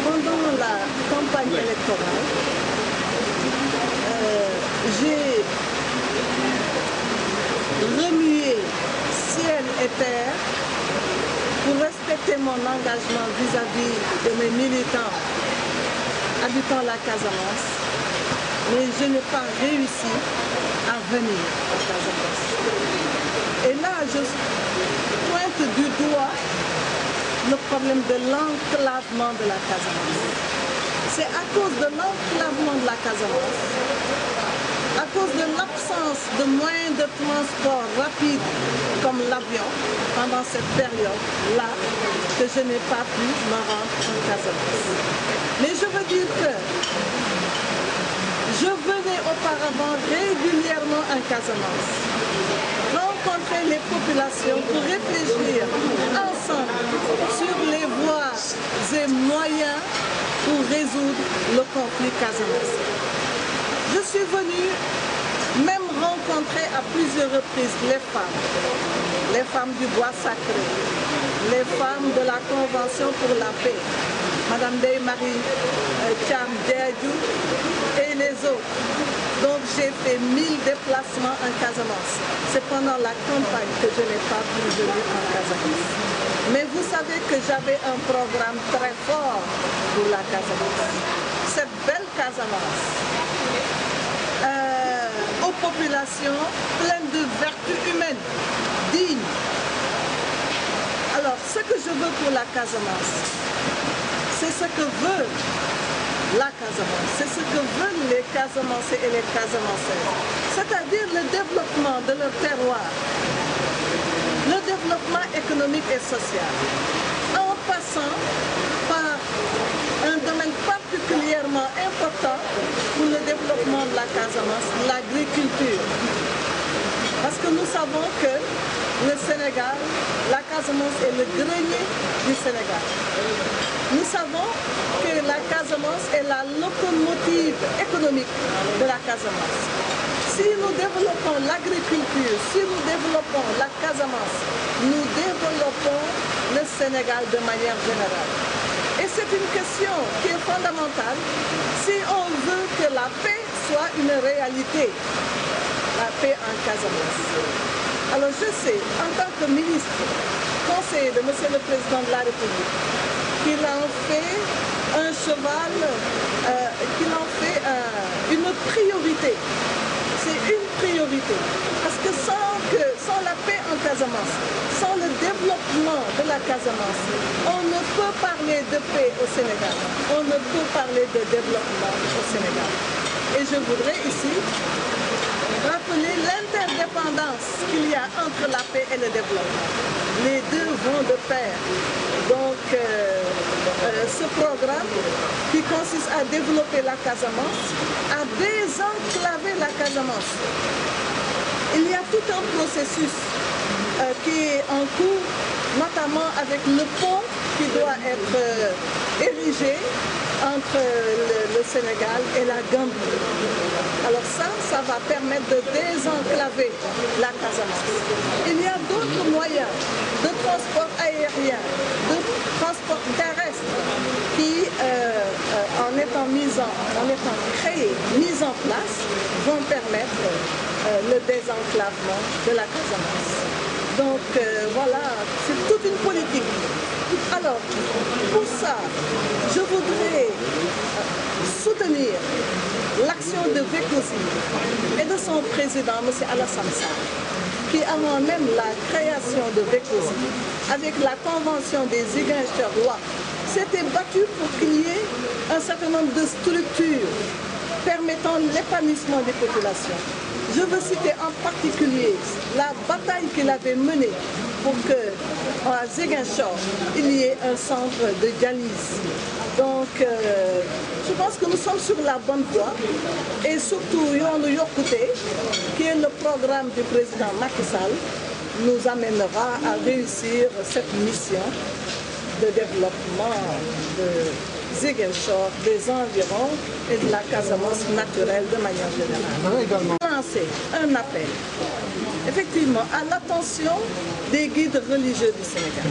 pendant la campagne électorale, j'ai remué ciel et terre pour respecter mon engagement vis-à-vis de mes militants habitant la Casamance, mais je n'ai pas réussi à venir à Casamance. Et là, je pointe du doigt le problème de l'enclavement de la Casamance. C'est à cause de l'enclavement de la Casamance, à cause de l'absence de moyens de transport rapides comme l'avion pendant cette période-là que je n'ai pas pu me rendre en Casamance. Mais je veux dire que je venais auparavant régulièrement en Casamance, rencontrer les populations pour réfléchir ensemble sur les voies et moyens pour résoudre le conflit casamançais. Je suis venue même rencontrer à plusieurs reprises les femmes du bois sacré, les femmes de la Convention pour la paix, Madame Dey-Marie Thiam Diadjou et les autres. Donc j'ai fait 1000 déplacements en Casamance. C'est pendant la campagne que je n'ai pas pu venir en Casamance. Mais vous savez que j'avais un programme très fort pour la Casamance. Cette belle Casamance, aux populations pleines de vertus humaines, dignes. Alors, ce que je veux pour la Casamance, c'est ce que veut la Casamance, c'est ce que veulent les Casamancais et les Casamancaises, c'est-à-dire le développement de leur terroir, le développement économique et social, en passant par un domaine particulièrement important pour le développement de la Casamance, l'agriculture. Parce que nous savons que le Sénégal, la Casamance est le grenier du Sénégal. Nous savons que la Casamance est la locomotive économique de la Casamance. Si nous développons l'agriculture, si nous développons la Casamance, nous développons le Sénégal de manière générale. Et c'est une question qui est fondamentale si on veut que la paix soit une réalité, la paix en Casamance. Alors je sais, en tant que ministre, conseiller de M. le Président de la République, qu'il en fait un cheval, qu'il en fait une priorité. C'est une priorité. Parce que sans la paix en Casamance, sans le développement de la Casamance, on ne peut parler de paix au Sénégal. On ne peut parler de développement au Sénégal. Et je voudrais ici rappeler l'interdépendance qu'il y a entre la paix et le développement. Les deux vont de pair. Donc, ce programme qui consiste à développer la Casamance, à désenclaver la Casamance. Il y a tout un processus qui est en cours, notamment avec le pont qui doit être érigé entre le Sénégal et la Gambie. Alors ça va permettre de désenclaver la Casamance. Il y a d'autres moyens de transport aérien, de transport terrestre qui, en étant créés, mis en place, vont permettre le désenclavement de la Casamance. Donc voilà, c'est toute une politique. Alors, pour ça, je voudrais soutenir l'action de Vekosi et de son président, M. Alassane Sarr, qui avant même la création de Vekosi, avec la convention des Ziguinchor-Rois, s'était battu pour qu'il y ait un certain nombre de structures permettant l'épanouissement des populations. Je veux citer en particulier la bataille qu'il avait menée pour qu'à Ziguinchor, il y ait un centre de dialyse. Donc, je pense que nous sommes sur la bonne voie. Et surtout, Yoonu Yokkute, qui est le programme du président Macky Sall, nous amènera à réussir cette mission de développement de Ziguinchor, des environs et de la Casamance naturelle de manière générale. Lancer un appel, effectivement, à l'attention des guides religieux du Sénégal,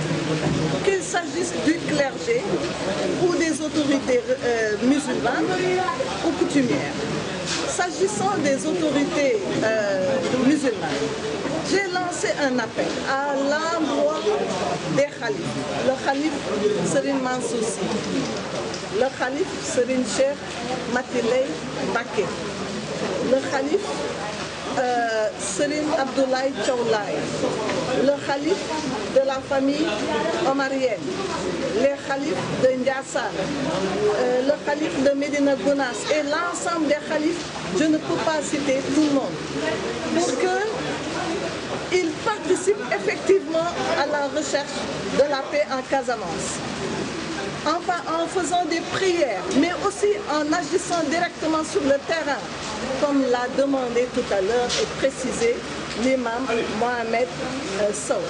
qu'il s'agisse du clergé ou des autorités musulmanes ou coutumières. S'agissant des autorités musulmanes, j'ai lancé un appel à l'endroit des khalifes. Le khalife Serigne Mansour Sy, le khalife Serigne Cheikh Matiley Mbacké, le khalife Serigne Abdoulaye Thiaw Laye, le khalife de la famille omarienne, les khalifes de Ndiassane, le khalife de Médina Gounass et l'ensemble des khalifes, je ne peux pas citer tout le monde, pour qu'ils participent effectivement à la recherche de la paix en Casamance. Enfin, en faisant des prières, mais aussi en agissant directement sur le terrain, comme l'a demandé tout à l'heure et précisé l'imam Mohamed Sow.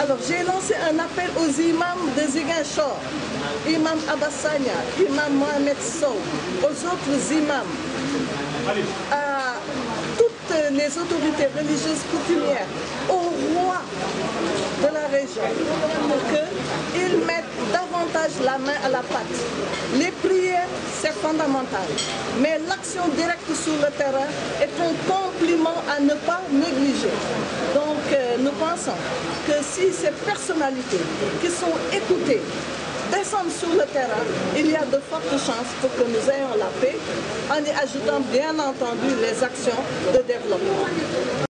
Alors, j'ai lancé un appel aux imams de Ziguinchor, imam Abassania, imam Mohamed Sow, aux autres imams, à toutes les autorités religieuses coutumières, au roi de la région, pour qu'ils mettent davantage la main à la pâte. Les prières, c'est fondamental, mais l'action directe sur le terrain est un compliment à ne pas négliger. Donc nous pensons que si ces personnalités qui sont écoutées descendent sur le terrain, il y a de fortes chances pour que nous ayons la paix, en y ajoutant bien entendu les actions de développement.